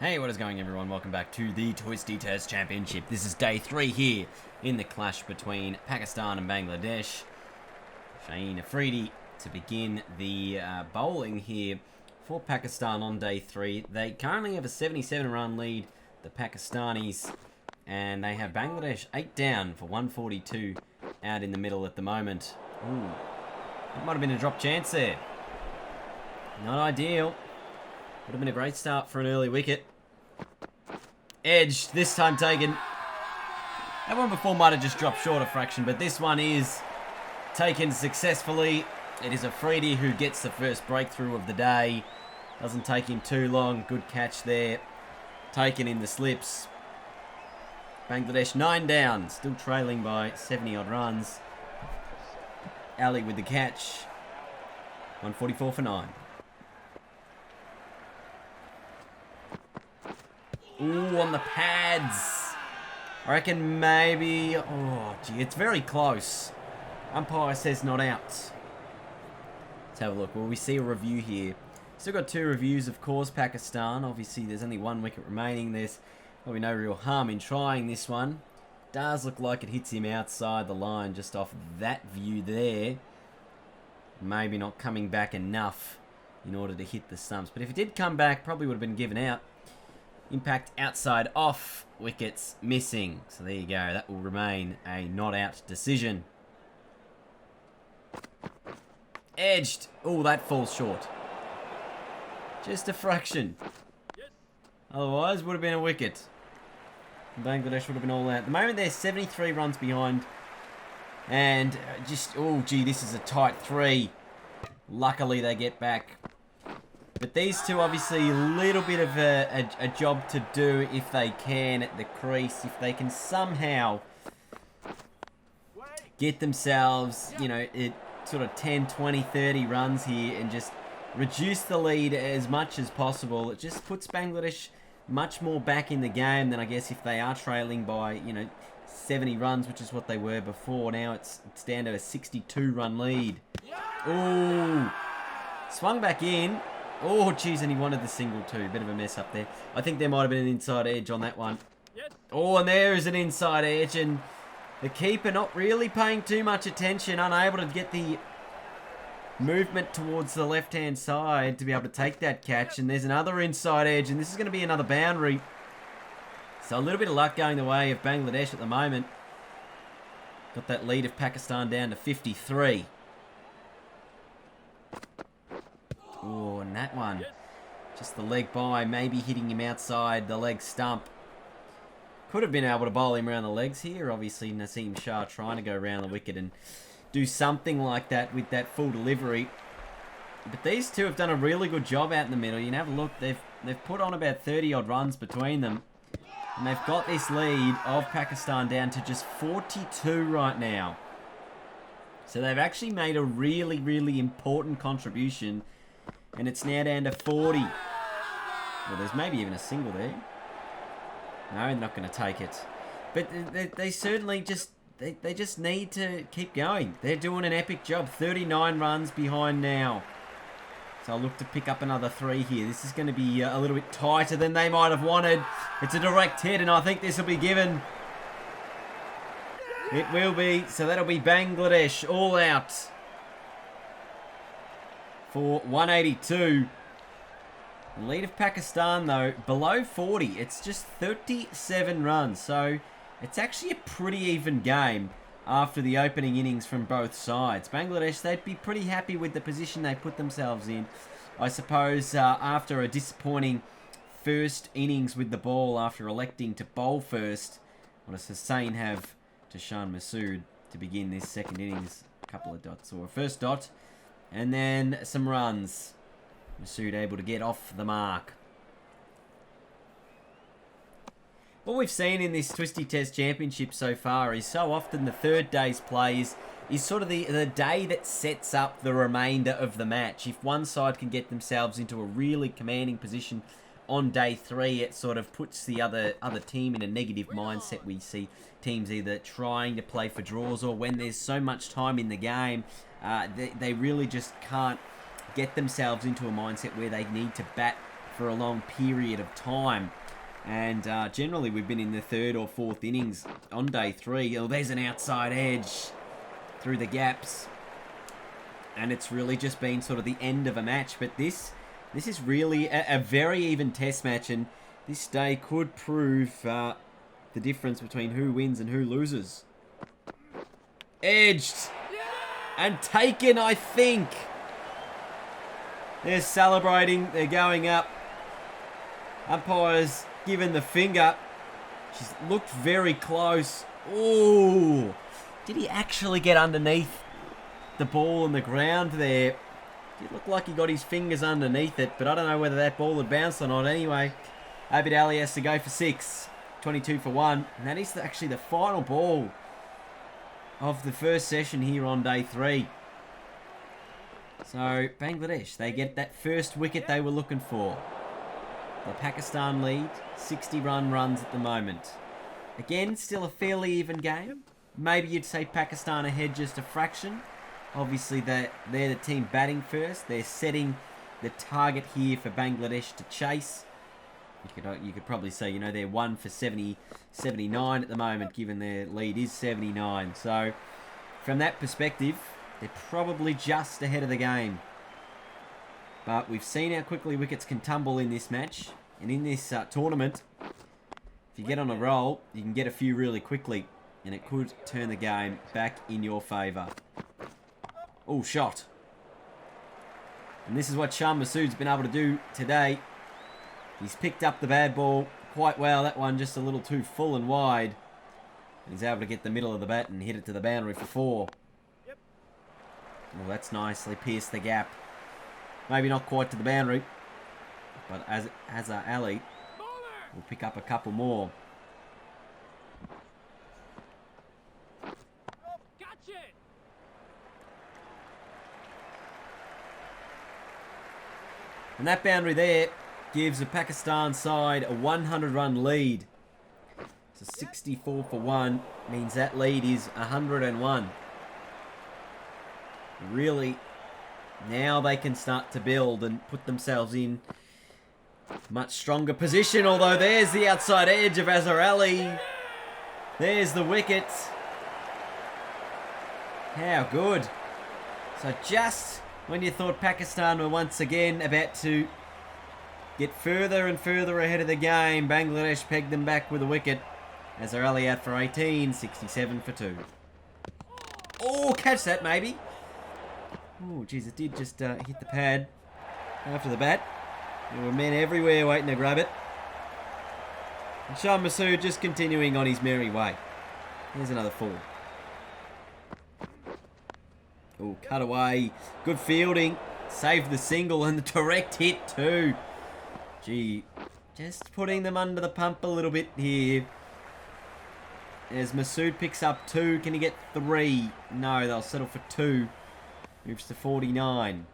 Hey, what is going everyone? Welcome back to the Twistie Test Championship. This is day 3 here in the clash between Pakistan and Bangladesh. Shaheen Afridi to begin the bowling here for Pakistan on day 3. They currently have a 77-run lead, the Pakistanis, and they have Bangladesh 8 down for 142 out in the middle at the moment. Ooh, that might have been a drop chance there. Not ideal. Would have been a great start for an early wicket. Edged, this time taken. That one before might have just dropped short a fraction, but this one is taken successfully. It is Afridi who gets the first breakthrough of the day. Doesn't take him too long. Good catch there. Taken in the slips. Bangladesh 9 down, still trailing by 70 odd runs. Ali with the catch. 144 for 9. Ooh, on the pads. I reckon maybe... Oh, gee, it's very close. Umpire says not out. Let's have a look. Well, we see a review here. Still got 2 reviews, of course, Pakistan. Obviously, there's only 1 wicket remaining. There's probably no real harm in trying this one. Does look like it hits him outside the line just off that view there. Maybe not coming back enough in order to hit the stumps. But if it did come back, probably would have been given out. Impact outside off, wickets missing. So there you go, that will remain a not out decision. Edged. Oh, that falls short. Just a fraction. Otherwise, would have been a wicket. Bangladesh would have been all out. At the moment, they're 73 runs behind. And just, oh gee, this is a tight 3. Luckily, they get back. But these two, obviously, a little bit of a job to do if they can at the crease. If they can somehow get themselves, you know, sort of 10, 20, 30 runs here and just reduce the lead as much as possible. It just puts Bangladesh much more back in the game than I guess if they are trailing by, you know, 70 runs, which is what they were before. Now it's down to a 62-run lead. Ooh, swung back in. Oh, geez, and he wanted the single too. Bit of a mess up there. I think there might have been an inside edge on that one. Oh, and there is an inside edge, and the keeper not really paying too much attention, unable to get the movement towards the left-hand side to be able to take that catch. And there's another inside edge, and this is going to be another boundary. So a little bit of luck going the way of Bangladesh at the moment. Got that lead of Pakistan down to 53. Oh, and that one, just the leg by, maybe hitting him outside the leg stump. Could have been able to bowl him around the legs here. Obviously, Naseem Shah trying to go around the wicket and do something like that with that full delivery. But these two have done a really good job out in the middle. You can have a look. They've put on about 30 odd runs between them. And they've got this lead of Pakistan down to just 42 right now. So they've actually made a really, really important contribution. And it's now down to 40. Well, there's maybe even a single there. No, they're not going to take it. But they certainly just... They just need to keep going. They're doing an epic job. 39 runs behind now. So I'll look to pick up another 3 here. This is going to be a little bit tighter than they might have wanted. It's a direct hit, and I think this will be given. It will be. So that'll be Bangladesh all out for 182. The lead of Pakistan, though, below 40. It's just 37 runs. So it's actually a pretty even game after the opening innings from both sides. Bangladesh, they'd be pretty happy with the position they put themselves in. I suppose after a disappointing first innings with the ball, after electing to bowl first, what does Hussain have to Shan Masood to begin this second innings? A couple of dots, or a first dot. And then some runs. Masood able to get off the mark. What we've seen in this Twistie Test Championship so far is so often the third day's play is sort of the day that sets up the remainder of the match. If one side can get themselves into a really commanding position on day 3, it sort of puts the other team in a negative mindset. We see teams either trying to play for draws, or when there's so much time in the game, they really just can't get themselves into a mindset where they need to bat for a long period of time. And generally we've been in the third or fourth innings on day 3. Oh, there's an outside edge through the gaps. And it's really just been sort of the end of a match. But this is really a very even test match. And this day could prove the difference between who wins and who loses. Edged. And taken, I think. They're celebrating. They're going up. Umpire's given the finger. She's looked very close. Ooh. Did he actually get underneath the ball on the ground there? It looked like he got his fingers underneath it, but I don't know whether that ball had bounced or not. Anyway, Abid Ali has to go for 6. 22 for 1. And that is actually the final ball of the first session here on day 3. So, Bangladesh, they get that first wicket they were looking for. The Pakistan lead, 60-run runs at the moment. Again, still a fairly even game. Maybe you'd say Pakistan ahead just a fraction. Obviously, they're the team batting first. They're setting the target here for Bangladesh to chase. You could probably say, they're 1 for 79 at the moment, given their lead is 79. So, from that perspective, they're probably just ahead of the game. But we've seen how quickly wickets can tumble in this match. And in this tournament, if you get on a roll, you can get a few really quickly. And it could turn the game back in your favour. Oh, shot. And this is what Shah Masood's been able to do today. He's picked up the bad ball quite well. That one just a little too full and wide. And he's able to get the middle of the bat and hit it to the boundary for 4. Yep. Oh, that's nicely pierced the gap. Maybe not quite to the boundary. But as Ali will pick up a couple more. And that boundary there gives the Pakistan side a 100-run lead. So 64 for 1 means that lead is 101. Really, now they can start to build and put themselves in much stronger position. Although there's the outside edge of Azhar Ali. There's the wicket. How good. So just when you thought Pakistan were once again about to get further and further ahead of the game, Bangladesh pegged them back with a wicket. Azhar Ali out for 18, 67 for 2. Oh, catch that maybe. Oh, geez, it did just hit the pad after the bat. There were men everywhere waiting to grab it. And Shah Masood just continuing on his merry way. Here's another 4. Oh, cut away. Good fielding. Saved the single and the direct hit too. Gee, just putting them under the pump a little bit here. As Masood picks up 2. Can he get 3? No, they'll settle for 2. Moves to 49.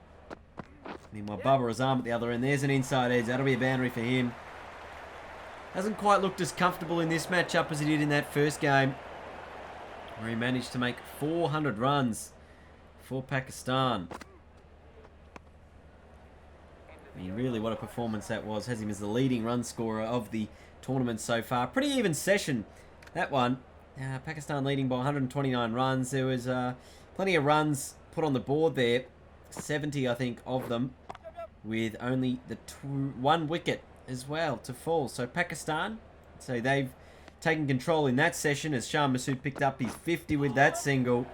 Meanwhile, Babar Azam at the other end. There's an inside edge. That'll be a boundary for him. Hasn't quite looked as comfortable in this matchup as he did in that first game, where he managed to make 400 runs for Pakistan. I mean, really what a performance that was. Has him as the leading run scorer of the tournament so far. Pretty even session, that one. Pakistan leading by 129 runs. There was plenty of runs put on the board there. 70, I think, of them, with only the 1 wicket as well to fall. So Pakistan, so they've taken control in that session as Shah Masood picked up his 50 with that single.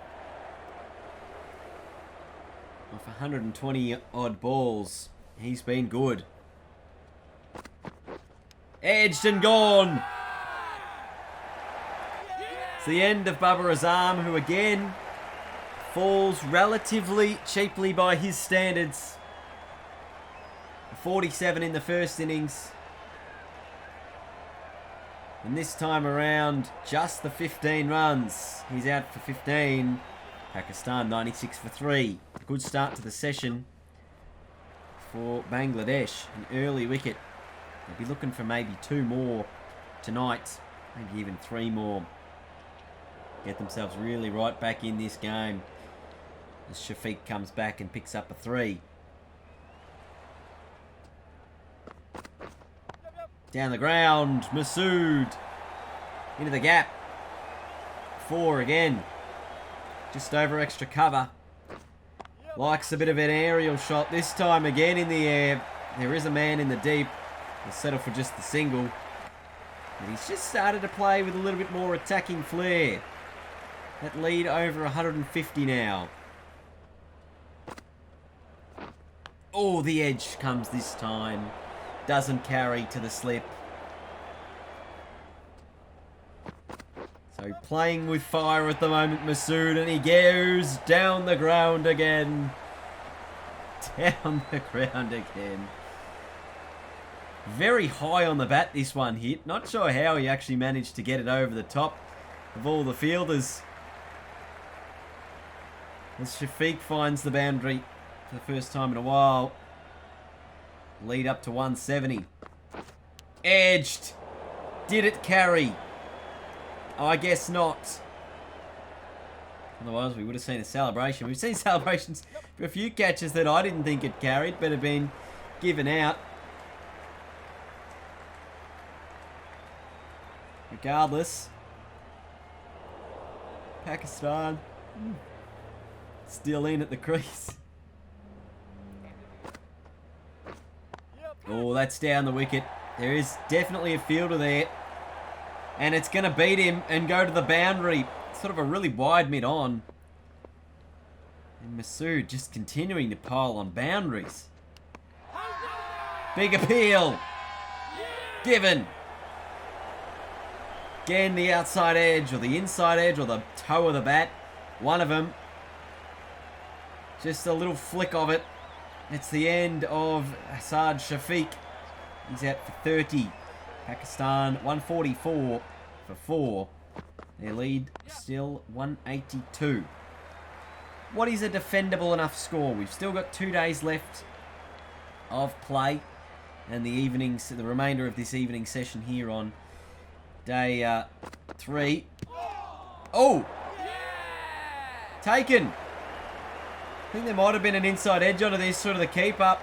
Off 120 odd balls. He's been good. Edged and gone. It's the end of Babar Azam, who again falls relatively cheaply by his standards. 47 in the first innings. And this time around, just the 15 runs. He's out for 15. Pakistan 96 for 3. A good start to the session for Bangladesh. An early wicket. They'll be looking for maybe 2 more tonight. Maybe even 3 more. Get themselves really right back in this game. As Shafiq comes back and picks up a 3. Down the ground. Masood. Into the gap. 4 again. Just over extra cover. Likes a bit of an aerial shot. This time again in the air. There is a man in the deep. He'll settle for just the single. But he's just started to play with a little bit more attacking flair. That lead over 150 now. Oh, the edge comes this time. Doesn't carry to the slip. So playing with fire at the moment, Masood, and he goes down the ground again. Down the ground again. Very high on the bat, this one hit. Not sure how he actually managed to get it over the top of all the fielders. As Shafiq finds the boundary for the first time in a while. Lead up to 170. Edged. Did it carry? Oh, I guess not. Otherwise, we would have seen a celebration. We've seen celebrations for a few catches that I didn't think it carried, but have been given out. Regardless, Pakistan still in at the crease. Oh, that's down the wicket. There is definitely a fielder there. And it's going to beat him and go to the boundary. Sort of a really wide mid-on. And Masood just continuing to pile on boundaries. Big appeal. Given. Again, the outside edge or the inside edge or the toe of the bat. One of them. Just a little flick of it. It's the end of Asad Shafiq. He's out for 30. Pakistan 144 for 4. Their lead still 182. What is a defendable enough score? We've still got 2 days left of play. And the remainder of this evening session here on day 3. Oh! Taken! I think there might have been an inside edge onto this, sort of the keeper.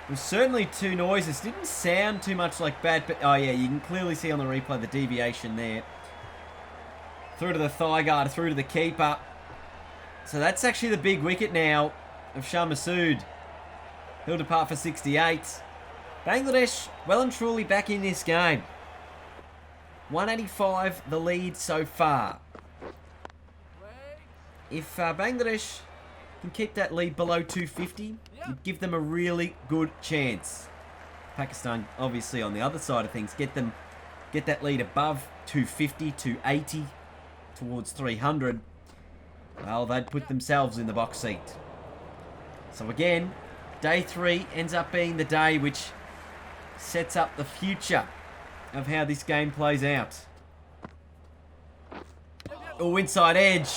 It was certainly 2 noises. Didn't sound too much like bad, but oh yeah, you can clearly see on the replay the deviation there. Through to the thigh guard, through to the keeper. So that's actually the big wicket now of Shah Masood. He'll depart for 68. Bangladesh well and truly back in this game. 185 the lead so far. If Bangladesh can keep that lead below 250, it'd give them a really good chance. Pakistan, obviously, on the other side of things, get that lead above 250, 280, towards 300. Well, they'd put themselves in the box seat. So again, day 3 ends up being the day which sets up the future of how this game plays out. Oh, inside edge.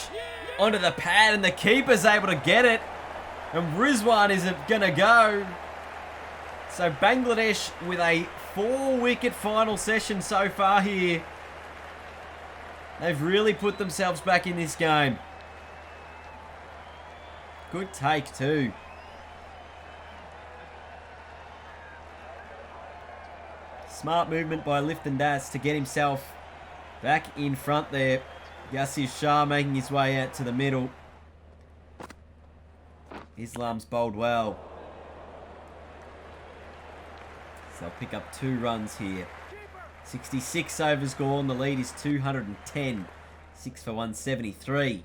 Onto the pad, and the keeper's able to get it. And Rizwan isn't going to go. So Bangladesh with a 4-wicket final session so far here. They've really put themselves back in this game. Good take too. Smart movement by Lifton Das to get himself back in front there. Yasir Shah making his way out to the middle. Islam's bowled well. So they'll pick up 2 runs here. 66 overs gone. The lead is 210. 6 for 173.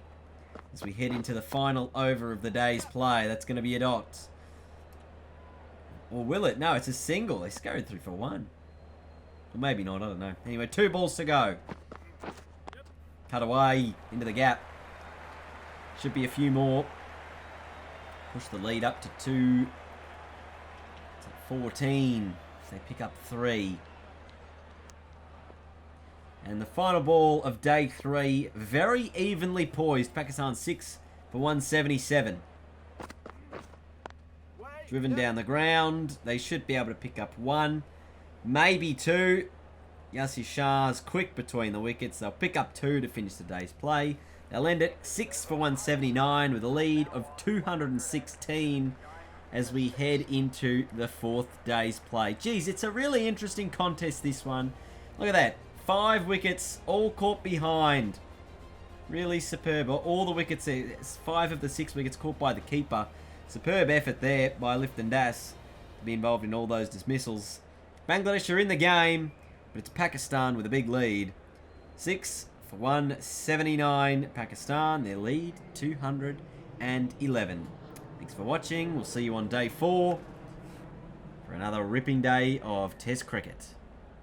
As we head into the final over of the day's play. That's going to be a dot. Or will it? No, it's a single. They scurried through for 1. Or maybe not, I don't know. Anyway, 2 balls to go. Cut away into the gap. Should be a few more. Push the lead up to 14. So they pick up 3. And the final ball of day 3, very evenly poised. Pakistan 6 for 177. Driven down the ground. They should be able to pick up 1, maybe 2. Yasir Shah's quick between the wickets. They'll pick up 2 to finish the day's play. They'll end it 6 for 179 with a lead of 216. as we head into the 4th day's play. Geez, it's a really interesting contest, this one. Look at that. 5 wickets, all caught behind. Really superb. All the wickets, 5 of the 6 wickets caught by the keeper. Superb effort there by Lifton Das to be involved in all those dismissals. Bangladesh are in the game, but it's Pakistan with a big lead. 6 for 179. Pakistan, their lead 211. Thanks for watching. We'll see you on day 4 for another ripping day of Test cricket.